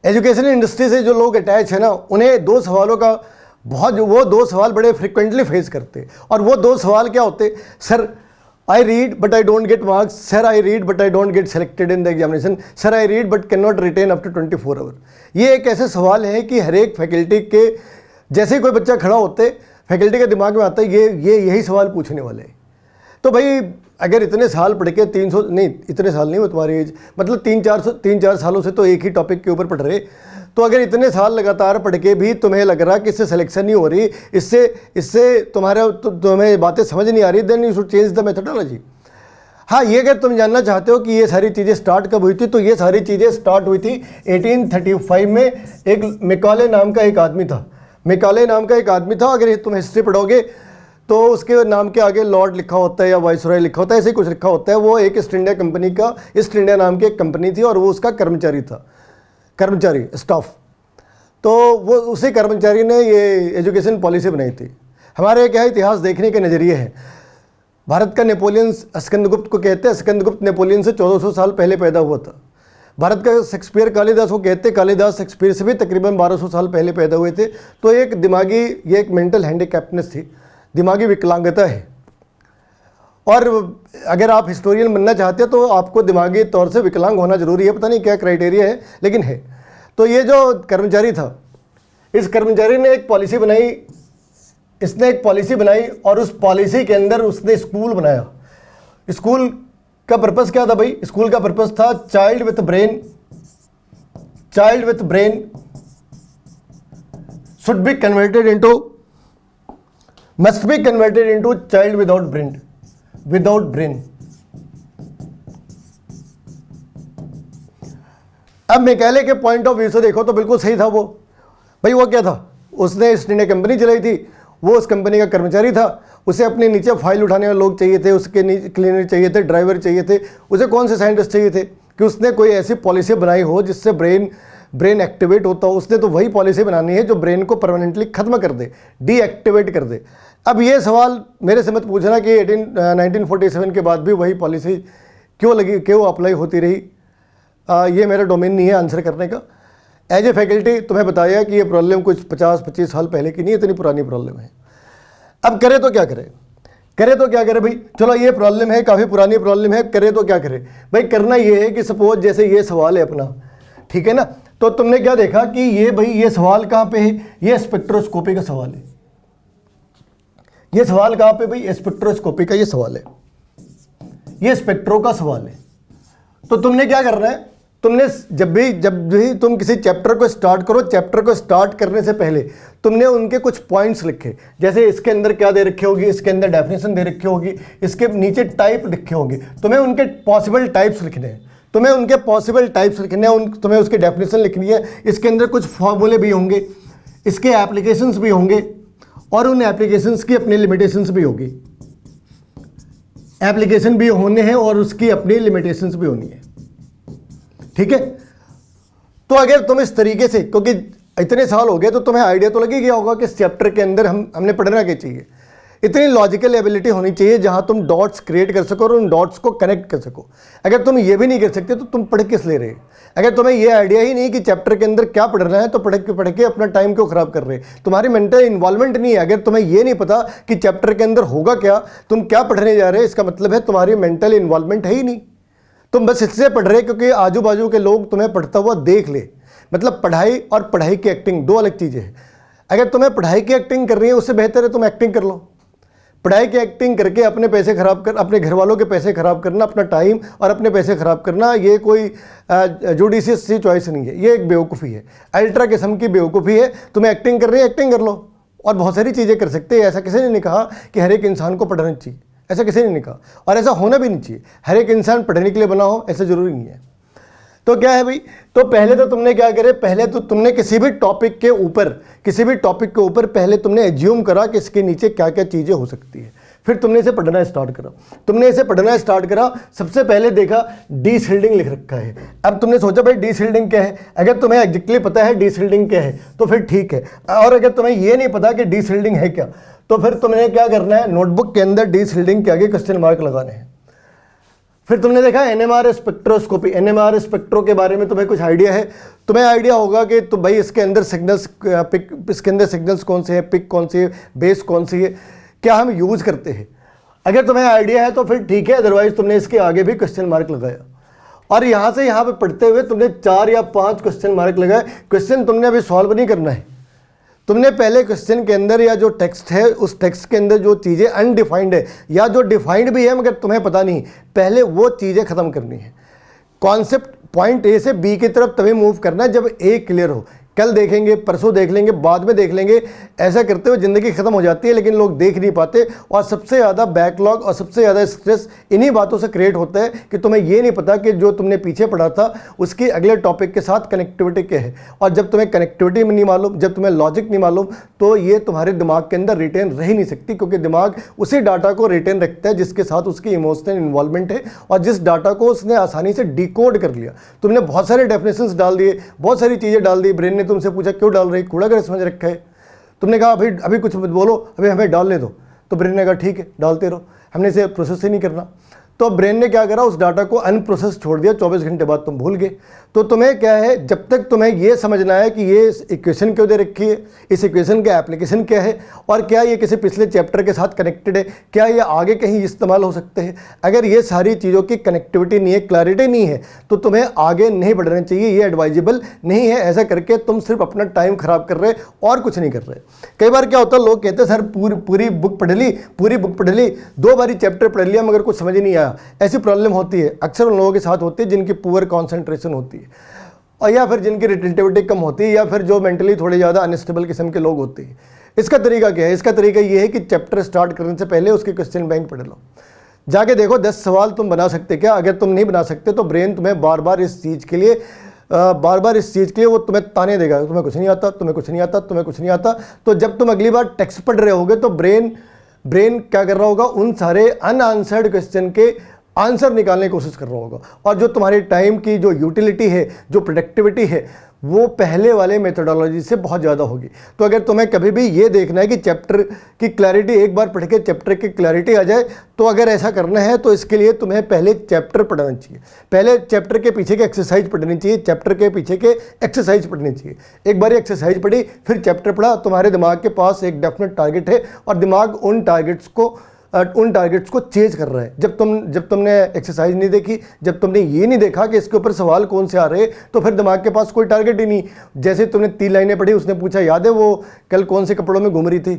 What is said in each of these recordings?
Education industry से जो लोग अटैच है ना, उन्हें दो सवालों का वो दो सवाल बड़े फ्रिक्वेंटली फेस करते, और वो दो सवाल क्या होते? Sir I read but I don't get marks, sir I read but I don't get selected in the examination, sir I read but can not retain up to 24 hour. ये एक ऐसे सवाल है कि हर एक फैकल्टी के जैसे ही कोई बच्चा खड़ा होते फैकल्टी के दिमाग में आता है ये यही सवाल पूछने वाले हैं। तो भाई अगर इतने साल पढ़ के 300 नहीं, इतने साल नहीं हो तुम्हारी एज, मतलब 3-4 सालों से तो एक ही टॉपिक के ऊपर पढ़ रहे, तो अगर इतने साल लगातार पढ़ के भी तुम्हें लग रहा कि इससे सिलेक्शन नहीं हो रही, इससे तुम्हें बातें समझ नहीं आ रही, then you should change the methodology. हाँ, ये अगर तुम जानना चाहते हो कि ये सारी चीज़ें स्टार्ट कब हुई थी, तो ये सारी चीज़ें स्टार्ट हुई थी 1835 में। एक मैकॉले नाम का एक आदमी था, मैकॉले नाम का एक आदमी था। अगर तुम हिस्ट्री पढ़ोगे तो उसके नाम के आगे लॉर्ड लिखा होता है या वाइसरॉय लिखा होता है, ऐसे ही कुछ लिखा होता है। वो एक ईस्ट इंडिया कंपनी का, ईस्ट इंडिया नाम की एक कंपनी थी, और वो उसका कर्मचारी था, कर्मचारी स्टाफ। तो वो उसी कर्मचारी ने ये एजुकेशन पॉलिसी बनाई थी। हमारे क्या इतिहास देखने के नज़रिए हैं। भारत का नेपोलियन स्कंदगुप्त को कहते हैं, स्कंदगुप्त नेपोलियन से 1400 साल पहले पैदा हुआ था। भारत का शेक्सपियर कालिदास को कहते हैं, कालिदास शेक्सपियर से भी तकरीबन 1200 साल पहले पैदा हुए थे। तो एक दिमागी, ये एक मेंटल हैंडीकैप्टनेस थी, दिमागी विकलांगता है। और अगर आप हिस्टोरियन बनना चाहते हैं तो आपको दिमागी तौर से विकलांग होना जरूरी है, पता नहीं क्या क्राइटेरिया है लेकिन है। तो ये जो कर्मचारी था, इस कर्मचारी ने एक पॉलिसी बनाई, इसने एक पॉलिसी बनाई और उस पॉलिसी के अंदर उसने स्कूल बनाया। स्कूल का पर्पस क्या था भाई? स्कूल का पर्पस था child with brain should be converted into, must be converted into child without brain. अब मैकॉले के पॉइंट ऑफ व्यू से देखो तो बिल्कुल सही था वो। भाई वो क्या था? उसने ईस्ट इंडिया कंपनी चलाई थी, वो उस कंपनी का कर्मचारी था, उसे अपने नीचे फाइल उठाने वाले लोग चाहिए थे, उसके नीचे क्लीनर चाहिए थे, ड्राइवर चाहिए थे, उसे कौन से साइंटिस्ट चाहिए थे कि उसने कोई ऐसी पॉलिसी बनाई हो जिससे ब्रेन एक्टिवेट होता हो। उसने तो वही पॉलिसी बनानी है जो ब्रेन को परमानेंटली खत्म कर दे, डीएक्टिवेट कर दे। अब ये सवाल मेरे से मत पूछना कि 1947 के बाद भी वही पॉलिसी क्यों अप्लाई होती रही। ये मेरा डोमेन नहीं है आंसर करने का। एज ए फैकल्टी तुम्हें बताया कि ये प्रॉब्लम कुछ 50-25 साल पहले की नहीं, इतनी पुरानी प्रॉब्लम है। अब करे तो क्या करे भाई? चलो ये प्रॉब्लम है, काफ़ी पुरानी प्रॉब्लम है, करे तो क्या करे भाई? करना ये है कि सपोज जैसे ये सवाल है अपना, ठीक है ना, तो तुमने क्या देखा कि ये सवाल कहाँ पे है? ये स्पेक्ट्रोस्कोपी का सवाल है। ये सवाल कहाँ पे भाई? स्पेक्ट्रोस्कोपी का ये सवाल है, ये स्पेक्ट्रो का सवाल है। तो तुमने क्या करना है? तुमने जब भी तुम किसी चैप्टर को स्टार्ट करो, चैप्टर को स्टार्ट करने से पहले तुमने उनके कुछ पॉइंट्स लिखे। जैसे इसके अंदर क्या दे रखे होगी, इसके अंदर डेफिनेशन दे रखी होगी, इसके नीचे टाइप लिखे होंगे। तुम्हें उनके पॉसिबल टाइप्स लिखने हैं, तुम्हें उसके डेफिनेशन लिखनी है। इसके अंदर कुछ फॉर्मूले भी होंगे, इसके एप्लीकेशंस भी होंगे, और उन एप्लीकेशंस की अपनी लिमिटेशंस भी होगी। एप्लीकेशन भी होने हैं और उसकी अपनी लिमिटेशंस भी होनी है, ठीक है। तो अगर तुम इस तरीके से, क्योंकि इतने साल हो गए तो तुम्हें आइडिया तो लगे गया होगा कि इस चैप्टर के अंदर हमने पढ़ना क्या चाहिए। इतनी लॉजिकल एबिलिटी होनी चाहिए जहां तुम डॉट्स क्रिएट कर सको और उन डॉट्स को कनेक्ट कर सको। अगर तुम ये भी नहीं कर सकते तो तुम पढ़ किस ले रहे? अगर तुम्हें ये आइडिया ही नहीं कि चैप्टर के अंदर क्या पढ़ना है तो पढ़ के अपना टाइम क्यों खराब कर रहे? तुम्हारी मेंटल इन्वॉल्वमेंट नहीं है। अगर तुम्हें ये नहीं पता कि चैप्टर के अंदर होगा क्या, तुम क्या पढ़ने जा रहे हैं, इसका मतलब है तुम्हारी मेंटल इन्वॉल्वमेंट है ही नहीं। तुम बस इससे पढ़ रहे क्योंकि आजू बाजू के लोग तुम्हें पढ़ता हुआ देख ले। मतलब पढ़ाई और पढ़ाई की एक्टिंग दो अलग चीज़ें हैं। अगर तुम्हें पढ़ाई की एक्टिंग कर रही है उससे बेहतर है तुम एक्टिंग कर लो। पढ़ाई की एक्टिंग करके अपने पैसे खराब कर, अपने घर वालों के पैसे खराब करना, अपना टाइम और अपने पैसे खराब करना, ये कोई जुडिशियस सी चॉइस नहीं है। ये एक बेवकूफ़ी है, अल्ट्रा किस्म की बेवकूफ़ी है। तुम्हें एक्टिंग कर रही है, एक्टिंग कर लो, और बहुत सारी चीज़ें कर सकते हैं। ऐसा किसी ने नहीं कहा कि हर एक इंसान को पढ़ना चाहिए, ऐसा किसी ने नहीं कहा, और ऐसा होना भी नहीं चाहिए। हर एक इंसान पढ़ने के लिए बना हो ऐसा ज़रूरी नहीं है। तो क्या है भाई, तो पहले तो तुमने क्या करे, पहले तो तुमने किसी भी टॉपिक के ऊपर पहले तुमने एज्यूम करा कि इसके नीचे क्या क्या चीज़ें हो सकती है। फिर तुमने इसे पढ़ना स्टार्ट करा। सबसे पहले देखा डीशिल्डिंग लिख रखा है। अब तुमने सोचा भाई डीशिल्डिंग क्या है। अगर तुम्हें एग्जैक्टली पता है डीशिल्डिंग क्या है तो फिर ठीक है, और अगर तुम्हें ये नहीं पता कि डीशिल्डिंग है क्या तो फिर तुमने क्या करना है, नोटबुक के अंदर डीशिल्डिंग के आगे क्वेश्चन मार्क लगाने हैं। फिर तुमने देखा NMR स्पेक्ट्रोस्कोपी। NMR स्पेक्ट्रो के बारे में तुम्हें कुछ आइडिया है? तुम्हें आइडिया होगा कि तो भाई इसके अंदर सिग्नल्स पिक, इसके अंदर सिग्नल्स कौन से हैं, पिक कौन सी है, बेस कौन सी है, क्या हम यूज़ करते हैं। अगर तुम्हें आइडिया है तो फिर ठीक है, अदरवाइज तुमने इसके आगे भी क्वेश्चन मार्क लगाया और यहाँ से यहाँ पे पढ़ते हुए तुमने 4 या 5 क्वेश्चन मार्क लगाए। क्वेश्चन तुमने अभी सॉल्व नहीं करना है, तुमने पहले क्वेश्चन के अंदर या जो टेक्स्ट है उस टेक्स्ट के अंदर जो चीज़ें अनडिफाइंड है या जो डिफाइंड भी है मगर तुम्हें पता नहीं, पहले वो चीज़ें ख़त्म करनी है। कॉन्सेप्ट पॉइंट ए से बी की तरफ तभी मूव करना है जब ए क्लियर हो। कल देखेंगे, परसों देख लेंगे, बाद में देख लेंगे, ऐसा करते हुए ज़िंदगी ख़त्म हो जाती है, लेकिन लोग देख नहीं पाते। और सबसे ज़्यादा बैकलॉग और सबसे ज़्यादा स्ट्रेस इन्हीं बातों से क्रिएट होता है कि तुम्हें ये नहीं पता कि जो तुमने पीछे पढ़ा था उसकी अगले टॉपिक के साथ कनेक्टिविटी क्या है। और जब तुम्हें कनेक्टिविटी नहीं मालूम, जब तुम्हें लॉजिक नहीं मालूम, तो ये तुम्हारे दिमाग के अंदर रिटेन रह ही नहीं सकती, क्योंकि दिमाग उसी डाटा को रिटेन रखता है जिसके साथ उसकी इमोशनल इन्वॉल्वमेंट है और जिस डाटा को उसने आसानी से डिकोड कर लिया। तुमने बहुत सारे डेफिनेशंस डाल दिए, बहुत सारी चीज़ें डाल दी, ब्रेन ने तुमसे पूछा क्यों डाल रही, कूड़ा कर समझ रखा है। तुमने कहा अभी कुछ मत बोलो, अभी हमें डालने दो, तो ब्रेन ने कहा ठीक है डालते रहो, हमने इसे प्रोसेस ही नहीं करना। तो ब्रेन ने क्या करा, उस डाटा को अनप्रोसेस छोड़ दिया, 24 घंटे बाद तुम भूल गए। तो तुम्हें क्या है, जब तक तुम्हें ये समझना है कि ये इक्वेशन क्यों दे रखी है, इस इक्वेशन का एप्लीकेशन क्या है और क्या ये किसी पिछले चैप्टर के साथ कनेक्टेड है, क्या ये आगे कहीं इस्तेमाल हो सकते हैं, अगर ये सारी चीज़ों की कनेक्टिविटी नहीं है, क्लैरिटी नहीं है, तो तुम्हें आगे नहीं बढ़ना चाहिए, ये एडवाइजेबल नहीं है। ऐसा करके तुम सिर्फ अपना टाइम ख़राब कर रहे और कुछ नहीं कर रहे। कई बार क्या होता है, लोग कहते हैं सर पूरी बुक पढ़ ली, पूरी बुक पढ़ ली, 2 बारी चैप्टर पढ़ लिया मगर कुछ समझ ही नहीं आया। ऐसी प्रॉब्लम होती है, अक्सर उन लोगों के साथ होती है जिनकी पुअर कॉन्सेंट्रेशन होती है और या फिर जिनकी रिटेंटिविटी कम होती है या फिर जो मेंटली थोड़े ज़्यादा अनस्टेबल किस्म के लोग होते हैं। इसका तरीका क्या है? इसका तरीका ये है कि चैप्टर स्टार्ट करने से पहले उसके क्वेश्चन बैंक पढ़ लो, जाके देखो 10 सवाल तुम बना सकते क्या। अगर तुम नहीं बना सकते तो ब्रेन तुम्हें बार बार इस चीज़ के लिए वो तुम्हें ताने देगा, तुम्हें कुछ नहीं आता, तुम्हें कुछ नहीं आता, तुम्हें कुछ नहीं आता। तो जब तुम अगली बार टेक्स्ट पढ़ रहे होगे तो ब्रेन क्या कर रहा होगा, उन सारे अनआंसर्ड क्वेश्चन के आंसर निकालने की कोशिश कर रहा होगा। और जो तुम्हारी टाइम की जो यूटिलिटी है, जो प्रोडक्टिविटी है, वो पहले वाले मेथोडोलॉजी से बहुत ज़्यादा होगी। तो अगर तुम्हें कभी भी ये देखना है कि चैप्टर की क्लैरिटी, एक बार पढ़ के चैप्टर की क्लैरिटी आ जाए, तो अगर ऐसा करना है तो इसके लिए तुम्हें पहले चैप्टर पढ़ना चाहिए, पहले चैप्टर के पीछे के एक्सरसाइज पढ़नी चाहिए, चैप्टर के पीछे के एक्सरसाइज पढ़नी चाहिए। एक बार एक्सरसाइज पढ़ी फिर चैप्टर पढ़ा, तुम्हारे दिमाग के पास एक डेफिनेट टारगेट है और दिमाग उन टारगेट्स को चेज कर रहा है। जब तुमने एक्सरसाइज नहीं देखी, जब तुमने ये नहीं देखा कि इसके ऊपर सवाल कौन से आ रहे, तो फिर दिमाग के पास कोई टारगेट ही नहीं। जैसे तुमने 3 लाइनें पढ़ी, उसने पूछा याद है वो कल कौन से कपड़ों में घूम रही थी,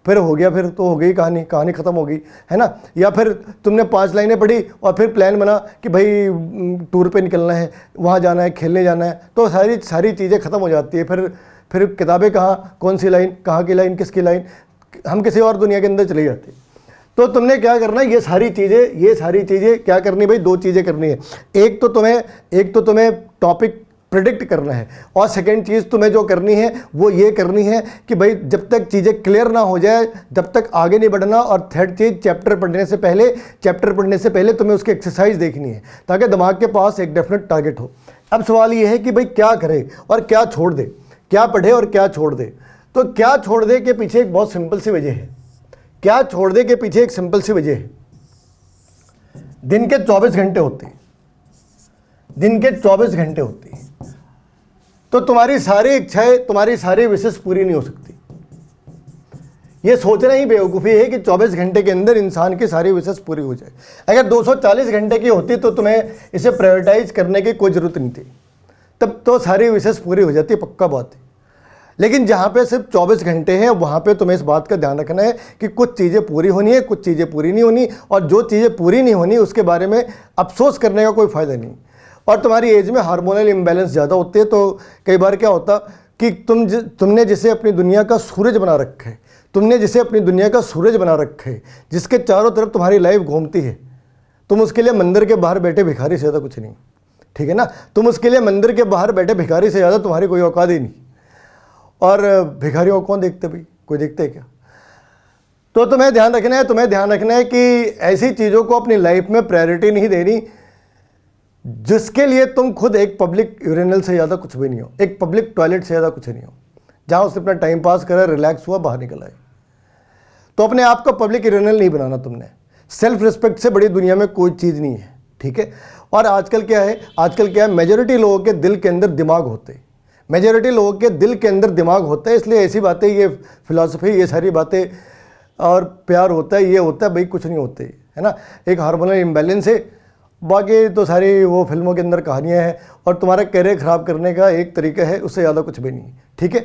फिर हो गया, फिर तो हो गई कहानी ख़त्म हो गई, है ना। या फिर तुमने 5 लाइनें पढ़ी और फिर प्लान बना कि भाई टूर पे निकलना है, वहाँ जाना है, खेलने जाना है, तो सारी चीज़ें ख़त्म हो जाती है। फिर किताबें कहाँ, कौन सी लाइन, कहाँ की लाइन, किसकी लाइन, हम किसी और दुनिया के अंदर चले जाते हैं। तो तुमने क्या करना है, ये सारी चीज़ें क्या करनी भाई, 2 चीज़ें करनी है। एक तो तुम्हें टॉपिक प्रेडिक्ट करना है और सेकंड चीज़ तुम्हें जो करनी है वो ये करनी है कि भाई जब तक चीज़ें क्लियर ना हो जाए तब तक आगे नहीं बढ़ना। और थर्ड चीज़, चैप्टर पढ़ने से पहले तुम्हें उसकी एक्सरसाइज देखनी है ताकि दिमाग के पास एक डेफिनेट टारगेट हो। अब सवाल ये है कि भाई क्या करे और क्या छोड़ दे, क्या पढ़े और क्या छोड़ दे। तो क्या छोड़ दे के पीछे एक बहुत सिंपल सी वजह है, क्या छोड़ दे के पीछे एक सिंपल सी वजह है। दिन के 24 घंटे होते हैं, तो तुम्हारी सारी इच्छाएं, तुम्हारी सारी विशेष पूरी नहीं हो सकती। ये सोचना ही बेवकूफ़ी है कि 24 घंटे के अंदर इंसान की सारी विशेष पूरी हो जाए। अगर 240 घंटे की होती तो तुम्हें इसे प्रायोरिटाइज करने की कोई ज़रूरत नहीं थी, तब तो सारी विशेष पूरी हो जाती, पक्का बात है। लेकिन जहाँ पे सिर्फ 24 घंटे हैं वहाँ पे तुम्हें इस बात का ध्यान रखना है कि कुछ चीज़ें पूरी होनी है, कुछ चीज़ें पूरी नहीं होनी, और जो चीज़ें पूरी नहीं होनी उसके बारे में अफसोस करने का कोई फ़ायदा नहीं। और तुम्हारी एज में हार्मोनल इम्बैलेंस ज़्यादा होते हैं, तो कई बार क्या होता कि तुमने जिसे अपनी दुनिया का सूरज बना रखा है, जिसके चारों तरफ तुम्हारी लाइफ घूमती है, तुम उसके लिए मंदिर के बाहर बैठे भिखारी से ज़्यादा कुछ नहीं, ठीक है ना। तुम उसके लिए मंदिर के बाहर बैठे भिखारी से ज़्यादा तुम्हारी कोई औकात ही नहीं। और भिखारियों को कौन देखते भाई, कोई देखते है क्या। तो तुम्हें ध्यान रखना है कि ऐसी चीज़ों को अपनी लाइफ में प्रायोरिटी नहीं देनी जिसके लिए तुम खुद एक पब्लिक यूरिनल से ज़्यादा कुछ भी नहीं हो, एक पब्लिक टॉयलेट से ज़्यादा कुछ नहीं हो, जहाँ उसने अपना टाइम पास करा, रिलैक्स हुआ, बाहर निकल आए। तो अपने आप को पब्लिक यूरिनल नहीं बनाना तुमने। सेल्फ रिस्पेक्ट से बड़ी दुनिया में कोई चीज़ नहीं है, ठीक है। और आजकल क्या है, मेजॉरिटी लोगों के दिल के अंदर दिमाग होते, मेजॉरिटी लोगों के दिल के अंदर दिमाग होता है, इसलिए ऐसी बातें, ये फिलॉसफी, ये सारी बातें और प्यार होता है, ये होता है, भाई कुछ नहीं होते, है ना। एक हार्मोनल इम्बैलेंस है, बाकी तो सारी वो फिल्मों के अंदर कहानियाँ हैं, और तुम्हारा कैरियर ख़राब करने का एक तरीका है, उससे ज़्यादा कुछ भी नहीं, ठीक है।